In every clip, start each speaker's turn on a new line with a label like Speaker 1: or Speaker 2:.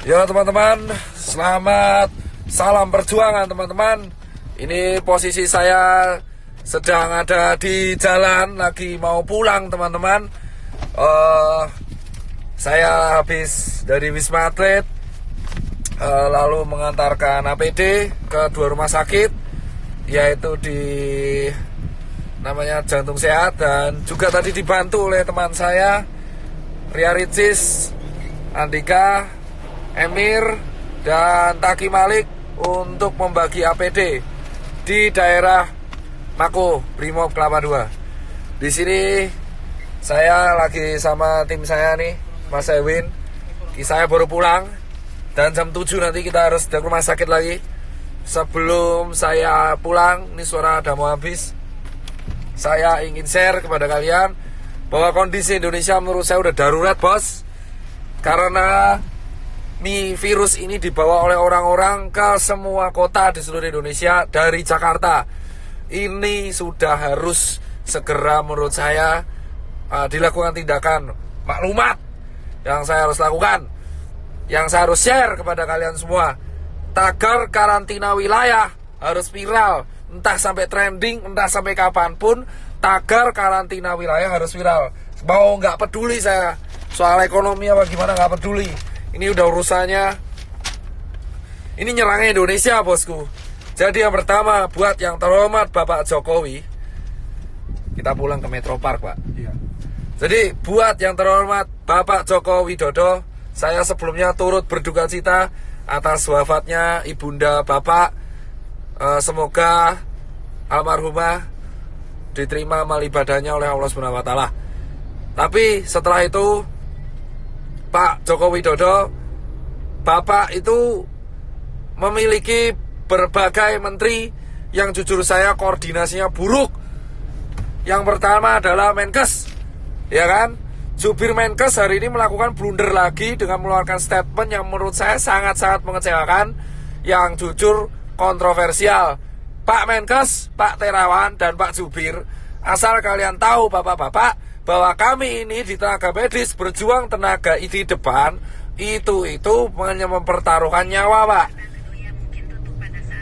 Speaker 1: Ya teman-teman, selamat salam perjuangan teman-teman. Ini posisi saya sedang ada di jalan, lagi mau pulang teman-teman. Saya habis dari Wisma Atlet, lalu mengantarkan APD ke 2 rumah sakit, yaitu di namanya Jantung Sehat, dan juga tadi dibantu oleh teman saya Ria Ricis, Andika, Emir, dan Taki Malik untuk membagi APD di daerah Mako Brimob Kelapa II. Di sini saya lagi sama tim saya nih, Mas Ewin. Saya baru pulang dan jam 7 nanti kita harus ke rumah sakit lagi. Sebelum saya pulang, ini suara udah mau habis, saya ingin share kepada kalian bahwa kondisi Indonesia menurut saya udah darurat, bos. Karena virus ini dibawa oleh orang-orang ke semua kota di seluruh Indonesia dari Jakarta. Ini sudah harus segera menurut saya dilakukan tindakan maklumat yang saya harus lakukan, yang saya harus share kepada kalian semua. Tagar karantina wilayah harus viral, entah sampai trending, entah sampai kapanpun. Tagar karantina wilayah harus viral. Mau nggak peduli saya soal ekonomi apa gimana, nggak peduli. Ini udah urusannya, ini nyerangnya Indonesia, bosku. Jadi yang pertama, buat yang terhormat Bapak Jokowi, kita pulang ke Metro Park, Pak. Iya. Jadi buat yang terhormat Bapak Joko Widodo, saya sebelumnya turut berduka cita atas wafatnya ibunda Bapak. Semoga almarhumah diterima amal ibadahnya oleh Allah Subhanahu wa Ta'ala. Tapi setelah itu, Pak Joko Widodo, Bapak itu memiliki berbagai menteri yang jujur saya koordinasinya buruk. Yang pertama adalah Menkes, ya kan? Jubir Menkes hari ini melakukan blunder lagi dengan mengeluarkan statement yang menurut saya sangat-sangat mengecewakan, yang jujur kontroversial. Pak Menkes, Pak Terawan, dan Pak Jubir, asal kalian tahu bapak-bapak, bahwa kami ini di tenaga medis berjuang tenaga di depan itu hanya mempertaruhkan nyawa, Pak.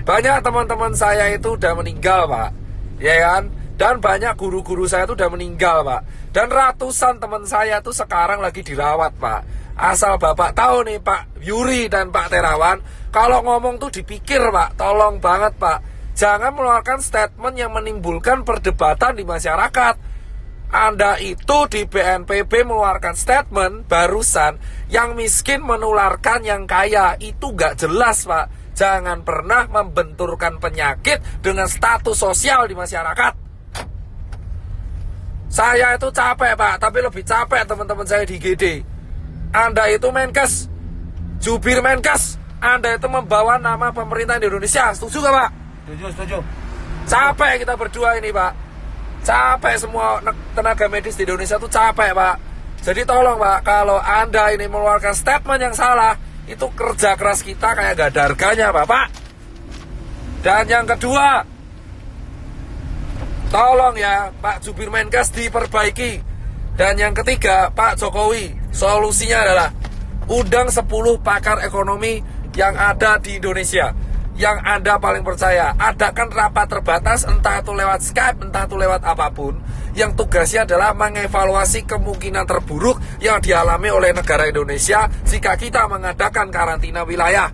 Speaker 1: Banyak teman-teman saya itu udah meninggal, Pak, ya kan? Dan banyak guru-guru saya itu udah meninggal, Pak. Dan ratusan teman saya itu sekarang lagi dirawat, Pak. Asal bapak tahu nih, Pak Yuri dan Pak Terawan, kalau ngomong tuh dipikir, Pak. Tolong banget, Pak, jangan mengeluarkan statement yang menimbulkan perdebatan di masyarakat. Anda itu di BNPB mengeluarkan statement barusan, yang miskin menularkan yang kaya. Itu gak jelas, Pak. Jangan pernah membenturkan penyakit dengan status sosial di masyarakat. Saya itu capek, Pak, tapi lebih capek teman-teman saya di GD. Anda itu Menkes, jubir Menkes, Anda itu membawa nama pemerintah di Indonesia. Setuju gak, Pak?
Speaker 2: Setuju.
Speaker 1: Capek kita berdua ini, Pak. Capek semua tenaga medis di Indonesia tuh capek, Pak. Jadi tolong, Pak, kalau Anda ini mengeluarkan statement yang salah, itu kerja keras kita kayak gak ada harganya, Bapak. Dan yang kedua, tolong ya Pak Jubir Menkes diperbaiki. Dan yang ketiga, Pak Jokowi, solusinya adalah undang 10 pakar ekonomi yang ada di Indonesia, yang Anda paling percaya. Adakan rapat terbatas, entah itu lewat Skype, entah itu lewat apapun, yang tugasnya adalah mengevaluasi kemungkinan terburuk yang dialami oleh negara Indonesia jika kita mengadakan karantina wilayah.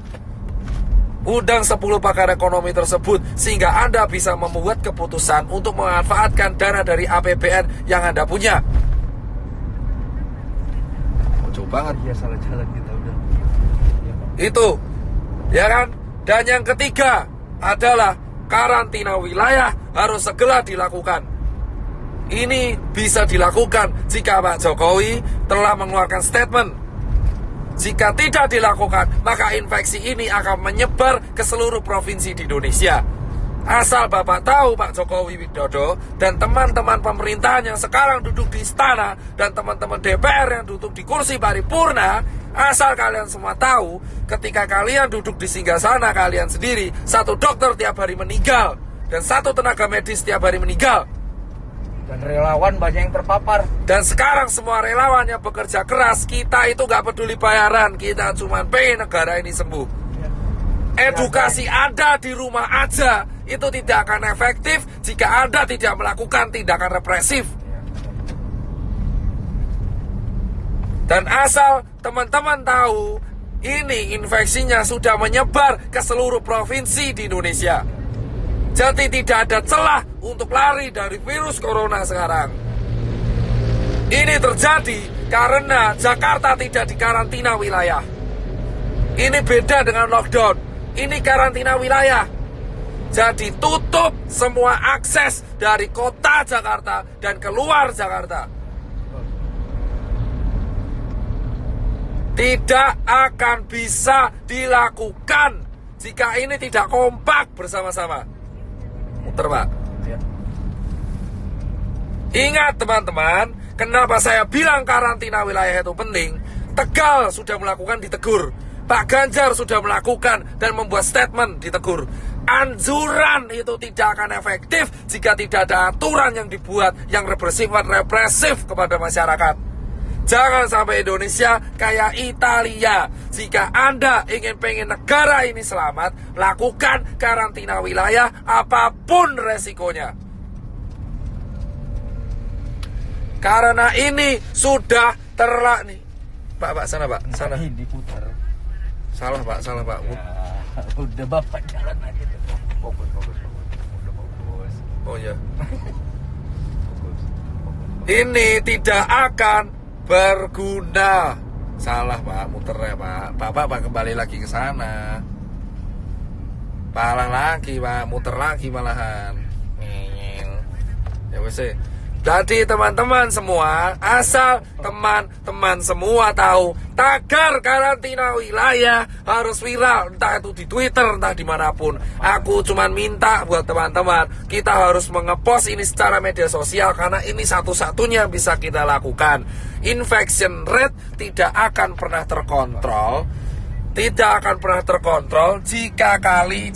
Speaker 1: Undang 10 pakar ekonomi tersebut sehingga Anda bisa membuat keputusan untuk memanfaatkan dana dari APBN yang Anda punya. Jauh banget
Speaker 2: ya, salah jalan kita udah.
Speaker 1: Itu, ya kan? Dan yang ketiga adalah karantina wilayah harus segera dilakukan. Ini bisa dilakukan jika Pak Jokowi telah mengeluarkan statement. Jika tidak dilakukan, maka infeksi ini akan menyebar ke seluruh provinsi di Indonesia. Asal Bapak tahu, Pak Jokowi Widodo dan teman-teman pemerintahan yang sekarang duduk di istana dan teman-teman DPR yang duduk di kursi paripurna, asal kalian semua tahu, ketika kalian duduk di singgasana kalian sendiri, 1 dokter tiap hari meninggal dan 1 tenaga medis tiap hari meninggal.
Speaker 2: Dan relawan banyak yang terpapar.
Speaker 1: Dan sekarang semua relawan yang bekerja keras, kita itu gak peduli bayaran, kita cuma pengen negara ini sembuh. Edukasi Anda di rumah aja itu tidak akan efektif jika Anda tidak melakukan tindakan represif. Dan asal teman-teman tahu, ini infeksinya sudah menyebar ke seluruh provinsi di Indonesia. Jadi tidak ada celah untuk lari dari virus corona sekarang. Ini terjadi karena Jakarta tidak dikarantina wilayah. Ini beda dengan lockdown. Ini karantina wilayah. Jadi tutup semua akses dari kota Jakarta dan keluar Jakarta. Tidak akan bisa dilakukan jika ini tidak kompak bersama-sama. Muter, Pak.
Speaker 2: Ya.
Speaker 1: Ingat teman-teman, kenapa saya bilang karantina wilayah itu penting? Tegal sudah melakukan, ditegur. Pak Ganjar sudah melakukan dan membuat statement, ditegur. Anjuran itu tidak akan efektif jika tidak ada aturan yang dibuat yang bersifat represif kepada masyarakat. Jangan sampai Indonesia kayak Italia. Jika Anda pengen negara ini selamat, lakukan karantina wilayah apapun resikonya. Karena ini sudah nih. Pak, sana Pak, sana.
Speaker 2: Ini diputar.
Speaker 1: Salah Pak.
Speaker 2: Ya, udah Bapak jalan aja deh. Fokus. Udah fokus.
Speaker 1: Oh ya.
Speaker 2: Fokus.
Speaker 1: Ini tidak akan berguna. Salah Pak, muter ya Pak. Bapak kembali lagi ke sana. Palang lagi Pak, muter lagi malahan. Ya wes. Jadi teman-teman semua, asal teman-teman semua tahu, tagar karantina wilayah harus viral, entah itu di Twitter, entah dimanapun. Aku cuman minta buat teman-teman, kita harus mengepost ini secara media sosial, karena ini satu-satunya bisa kita lakukan. Infection rate tidak akan pernah terkontrol,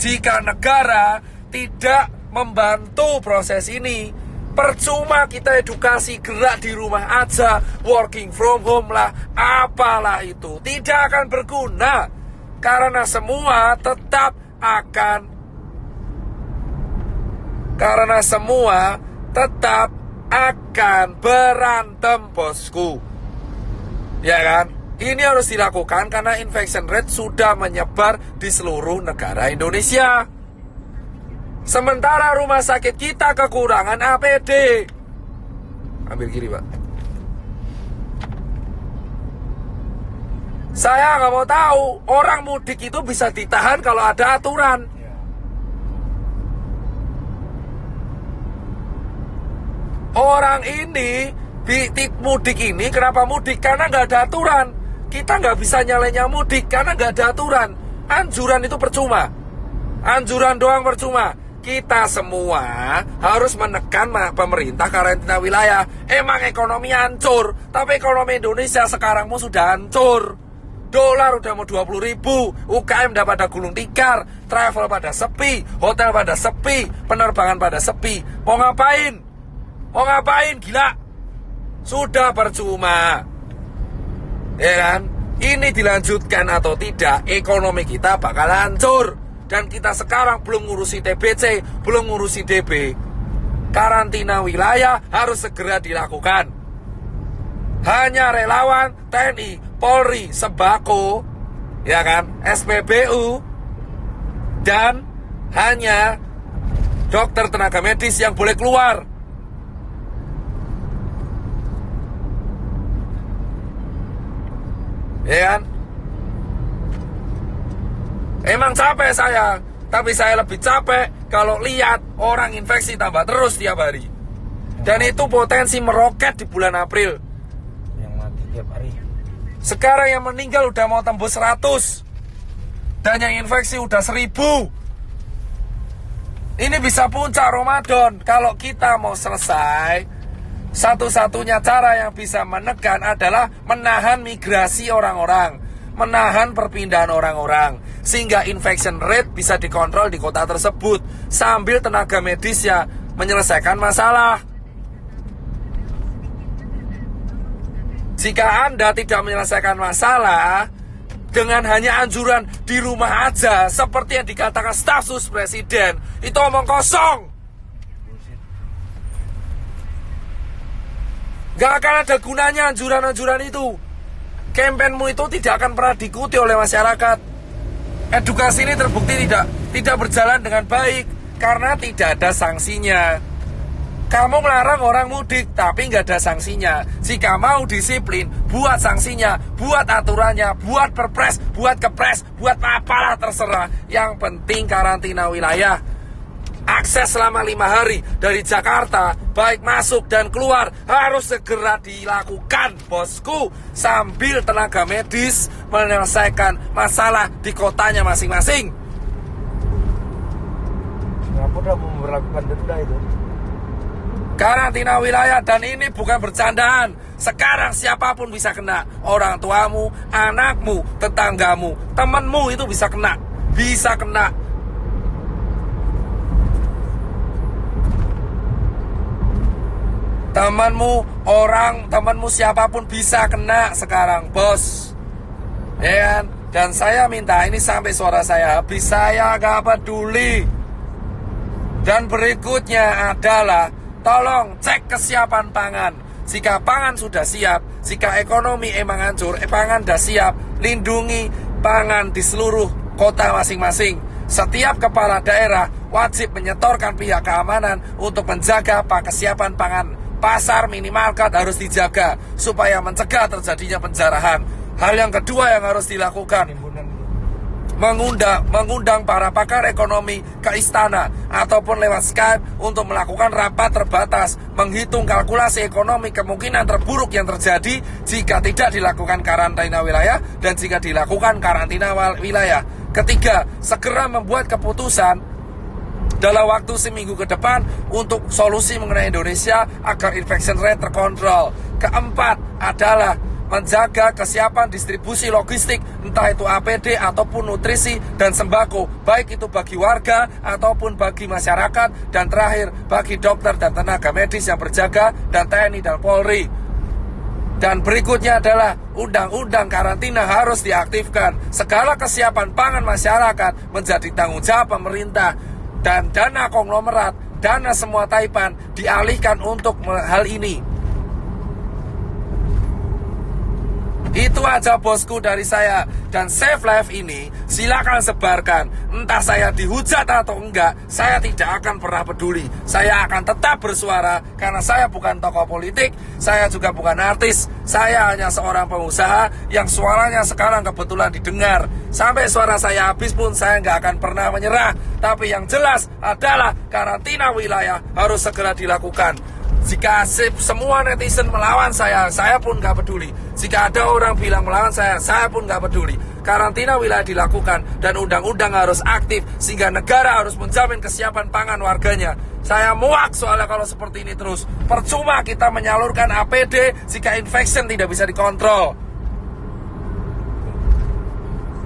Speaker 1: jika negara tidak membantu proses ini. Percuma kita edukasi gerak di rumah aja, working from home lah, apalah itu, tidak akan berguna. Karena semua tetap akan berantem, bosku. Ya kan? Ini harus dilakukan karena infection rate sudah menyebar di seluruh negara Indonesia. Sementara rumah sakit kita kekurangan APD. Ambil kiri Pak. Saya nggak mau tahu orang mudik itu bisa ditahan kalau ada aturan. Orang ini mudik ini kenapa mudik? Karena nggak ada aturan. Kita nggak bisa nyalanya mudik karena nggak ada aturan. Anjuran itu percuma. Anjuran doang percuma. Kita semua harus menekan pemerintah karantina wilayah. Emang ekonomi hancur, tapi ekonomi Indonesia sekarang sudah hancur. Dolar udah mau 20.000, UKM udah pada gulung tikar, travel pada sepi, hotel pada sepi, penerbangan pada sepi. Mau ngapain? Gila? Sudah percuma. Ya kan? Ini dilanjutkan atau tidak, ekonomi kita bakal hancur. Dan kita sekarang belum ngurusi TBC, belum ngurusi DB. Karantina wilayah harus segera dilakukan. Hanya relawan, TNI, Polri, Sembako, ya kan, SPBU, dan hanya dokter tenaga medis yang boleh keluar. Ya kan? Emang capek saya, tapi saya lebih capek kalau lihat orang infeksi tambah terus tiap hari. Dan itu potensi meroket di bulan April.
Speaker 2: Yang mati tiap hari.
Speaker 1: Sekarang yang meninggal udah mau tembus 100. Dan yang infeksi udah 1000. Ini bisa puncak Ramadan. Kalau kita mau selesai, satu-satunya cara yang bisa menekan adalah menahan migrasi orang-orang, menahan perpindahan orang-orang, sehingga infection rate bisa dikontrol di kota tersebut sambil tenaga medis ya menyelesaikan masalah. Jika Anda tidak menyelesaikan masalah dengan hanya anjuran di rumah aja, seperti yang dikatakan staf sus presiden, itu omong kosong. Gak akan ada gunanya anjuran-anjuran itu. Kampenmu itu tidak akan pernah diikuti oleh masyarakat. Edukasi ini terbukti tidak berjalan dengan baik karena tidak ada sanksinya. Kamu melarang orang mudik tapi nggak ada sanksinya. Jika mau disiplin, buat sanksinya, buat aturannya, buat perpres, buat kepres, buat apalah terserah. Yang penting karantina wilayah. Akses selama 5 hari dari Jakarta, baik masuk dan keluar, harus segera dilakukan, bosku. Sambil tenaga medis menyelesaikan masalah di kotanya masing-masing.
Speaker 2: Singapura mau memperlakukan denda itu.
Speaker 1: Karantina wilayah, dan ini bukan bercandaan. Sekarang siapapun bisa kena. Orang tuamu, anakmu, tetanggamu, temanmu itu bisa kena. Bisa kena. Temanmu siapapun bisa kena sekarang, bos. Ya kan? Dan saya minta ini sampai suara saya habis, saya gak peduli. Dan berikutnya adalah tolong cek kesiapan pangan. Jika pangan sudah siap, jika ekonomi emang hancur, pangan sudah siap, lindungi pangan di seluruh kota masing-masing. Setiap kepala daerah wajib menyetorkan pihak keamanan untuk menjaga kesiapan pangan. Pasar minimarket harus dijaga supaya mencegah terjadinya penjarahan. Hal yang kedua yang harus dilakukan, mengundang para pakar ekonomi ke istana ataupun lewat Skype untuk melakukan rapat terbatas, menghitung kalkulasi ekonomi kemungkinan terburuk yang terjadi jika tidak dilakukan karantina wilayah dan jika dilakukan karantina wilayah. Ketiga, segera membuat keputusan dalam waktu seminggu ke depan untuk solusi mengenai Indonesia agar infection rate terkontrol. Keempat adalah menjaga kesiapan distribusi logistik, entah itu APD ataupun nutrisi dan sembako, baik itu bagi warga ataupun bagi masyarakat. Dan terakhir, bagi dokter dan tenaga medis yang berjaga, dan TNI dan Polri. Dan berikutnya adalah undang-undang karantina harus diaktifkan. Segala kesiapan pangan masyarakat menjadi tanggung jawab pemerintah. Dan dana konglomerat, dana semua taipan dialihkan untuk hal ini. Itu aja bosku dari saya. Dan Save Life ini silakan sebarkan. Entah saya dihujat atau enggak, saya tidak akan pernah peduli. Saya akan tetap bersuara karena saya bukan tokoh politik, saya juga bukan artis. Saya hanya seorang pengusaha yang suaranya sekarang kebetulan didengar. Sampai suara saya habis pun saya nggak akan pernah menyerah. Tapi yang jelas adalah karantina wilayah harus segera dilakukan. Jika semua netizen melawan saya pun gak peduli. Jika ada orang bilang melawan saya pun gak peduli. Karantina wilayah dilakukan dan undang-undang harus aktif sehingga negara harus menjamin kesiapan pangan warganya. Saya muak soalnya kalau seperti ini terus. Percuma kita menyalurkan APD jika infection tidak bisa dikontrol.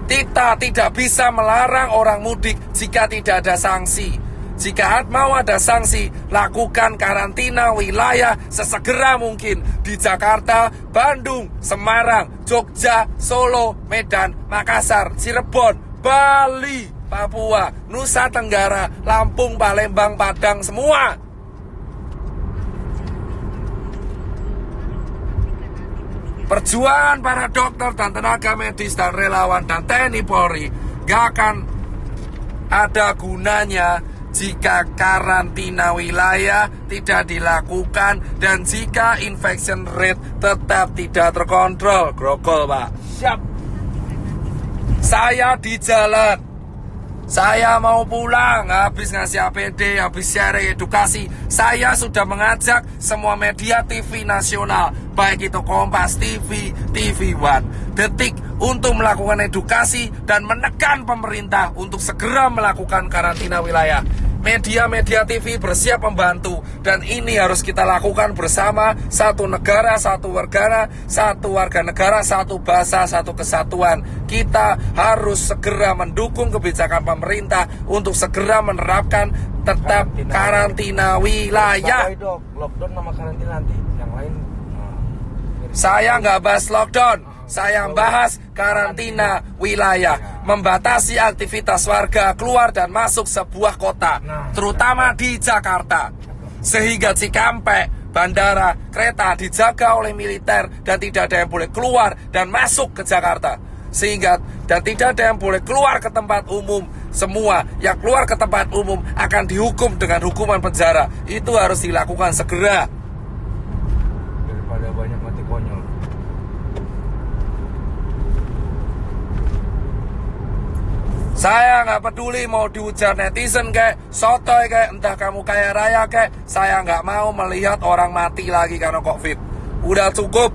Speaker 1: Kita tidak bisa melarang orang mudik jika tidak ada sanksi. Jika mau ada sanksi, lakukan karantina wilayah sesegera mungkin di Jakarta, Bandung, Semarang, Jogja, Solo, Medan, Makassar, Cirebon, Bali, Papua, Nusa Tenggara, Lampung, Palembang, Padang, semua. Perjuangan para dokter dan tenaga medis dan relawan dan TNI Polri gak akan ada gunanya jika karantina wilayah tidak dilakukan dan jika infection rate tetap tidak terkontrol. Grogol, Pak.
Speaker 2: Siap.
Speaker 1: Saya di jalan. Saya mau pulang, habis ngasih APD, habis share edukasi. Saya sudah mengajak semua media TV nasional, baik itu Kompas TV, TV One, Detik, untuk melakukan edukasi dan menekan pemerintah untuk segera melakukan karantina wilayah. Media-media TV bersiap membantu dan ini harus kita lakukan bersama. Satu negara, satu warga negara, satu bahasa, satu kesatuan. Kita harus segera mendukung kebijakan pemerintah untuk segera menerapkan tetap karantina wilayah.
Speaker 2: Lockdown sama karantina nanti, yang lain
Speaker 1: Saya nggak bahas lockdown, saya bahas karantina wilayah, membatasi aktivitas warga keluar dan masuk sebuah kota, terutama di Jakarta. Sehingga Cikampek, bandara, kereta dijaga oleh militer dan tidak ada yang boleh keluar dan masuk ke Jakarta. Sehingga dan tidak ada yang boleh keluar ke tempat umum. Semua yang keluar ke tempat umum akan dihukum dengan hukuman penjara. Itu harus dilakukan segera.
Speaker 2: Daripada banyak mati konyol.
Speaker 1: Saya nggak peduli mau diujar netizen kayak sotoy kayak entah kamu kaya raya kayak, saya nggak mau melihat orang mati lagi karena COVID. Udah cukup.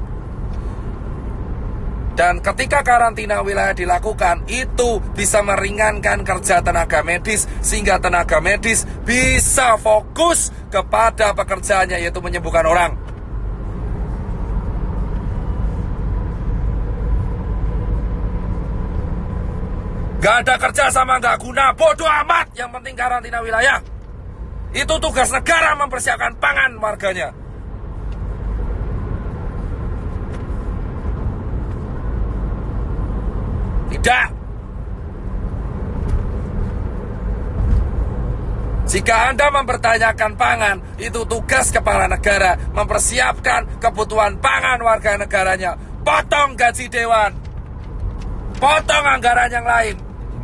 Speaker 1: Dan ketika karantina wilayah dilakukan, itu bisa meringankan kerja tenaga medis, sehingga tenaga medis bisa fokus kepada pekerjaannya, yaitu menyembuhkan orang. Gak ada kerja sama gak guna, bodoh amat. Yang penting karantina wilayah. Itu tugas negara mempersiapkan pangan warganya. Tidak. Jika Anda mempertanyakan pangan, itu tugas kepala negara mempersiapkan kebutuhan pangan warga negaranya. Potong gaji dewan, potong anggaran yang lain,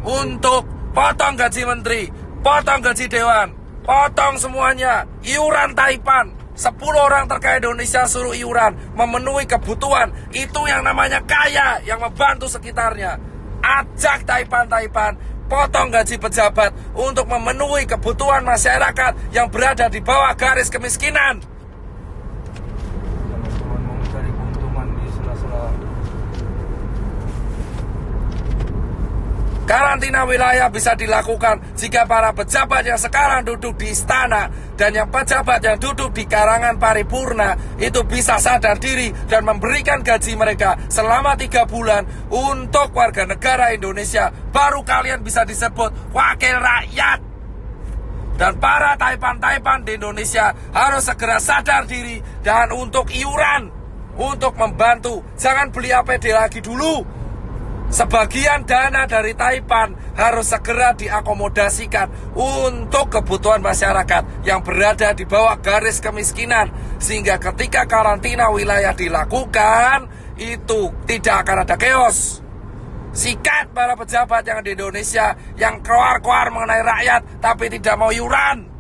Speaker 1: untuk potong gaji menteri, potong gaji dewan, potong semuanya. Iuran Taipan, 10 orang terkaya Indonesia suruh iuran, memenuhi kebutuhan. Itu yang namanya kaya, yang membantu sekitarnya. Ajak Taipan, potong gaji pejabat untuk memenuhi kebutuhan masyarakat yang berada di bawah garis kemiskinan.
Speaker 2: Jangan cuma mau mencari keuntungan di sela-sela.
Speaker 1: Karantina wilayah bisa dilakukan jika para pejabat yang sekarang duduk di istana dan yang pejabat yang duduk di karangan paripurna itu bisa sadar diri dan memberikan gaji mereka selama 3 bulan untuk warga negara Indonesia. Baru kalian bisa disebut wakil rakyat. Dan para Taipan di Indonesia harus segera sadar diri dan untuk iuran, untuk membantu. Jangan beli APD lagi dulu. Sebagian dana dari Taipan harus segera diakomodasikan untuk kebutuhan masyarakat yang berada di bawah garis kemiskinan. Sehingga ketika karantina wilayah dilakukan, itu tidak akan ada chaos. Sikat para pejabat yang di Indonesia yang keluar-keluar mengenai rakyat tapi tidak mau iuran.